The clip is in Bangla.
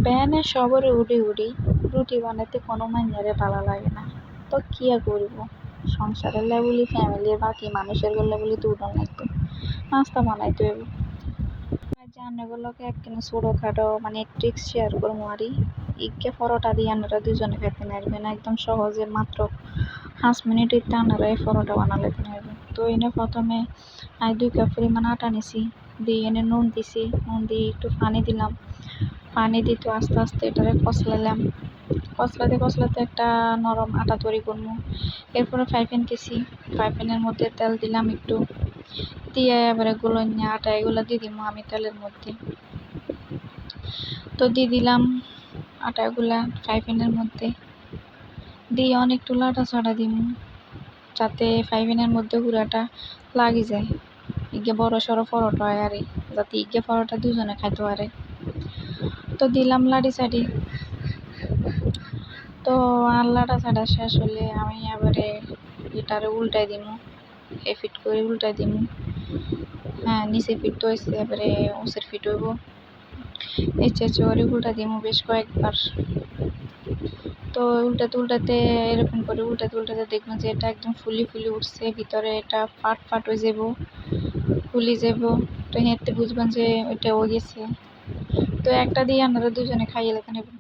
ভ্যানে সবরে উড়ি উড়ি রুটি বানাইতে কোনো মাইয়ারে ভালো লাগে না। তো কি আর করবো, সংসারের লেবুলি ফ্যামিলির বাকি মানুষের লেবুলি তো উঠন লাগতো, নাস্তা বানাইতে হইব। জানাগুলোকে একখানে ছোটোখাটো মানে ট্রিক্স শেয়ার করবো আরই। ইকে পরোটা দিয়ে আপনারা দুজনে খেতে নারবেন একদম সহজে, মাত্র 5 মিনিটে আপনারা এই পরোটা বানালে নারবেন। তো এনে প্রথমে 2 কাপ পরিমাণ আটা নিছি, দিয়ে এনে নুন দিছি, নুন দিয়ে একটু পানি দিলাম, পানি দিতে আস্তে আস্তে এটারে কষলালাম, কষলাতে একটা নরম আটা তৈরি করবো। এরপরে ফ্রাই প্যান দিছি, ফ্রাই প্যানের মধ্যে তেল দিলাম একটু, দিয়ে এবারে গুলোন্যা আটা এগুলো দিয়ে দিব আমি তেলের মধ্যে। তো দিয়ে দিলাম আটাগুলা ফ্রাই প্যানের মধ্যে, দিয়ে অনেকটু লাড়াচাড়া দিব যাতে ফ্রাই প্যানের মধ্যে গুঁড়াটা লাগি যায়। ইগে বড় সড়ো পরোটা হয় আরে, যাতে ইগে পরোটা দুজনে খাইতে পারে। তো দিলাম লাড়ি চাড়ি। তো আর লাড়াচাড়া শেষ হলে আমি এবারে এটারে উল্টাই দিমু, এফিট করে উল্টাই দিমু। হ্যাঁ, নিচে ফিট হয়েছে, এবারে উঁচের ফিট হইব, ইচ্ছে করে উল্টা দিমু বেশ কয়েকবার। তো উল্টাতে এরকম করে উল্টাতে দেখবেন যে এটা একদম ফুলি উঠছে, ভিতরে এটা ফাট হয়ে যাব, ফুলি যাব। তো হেঁটে বুঝবেন যে এটা হয়ে গেছে। তো একটা দিয়ে আপনারা দুজনে খাইয়ে লেখা নেবেন।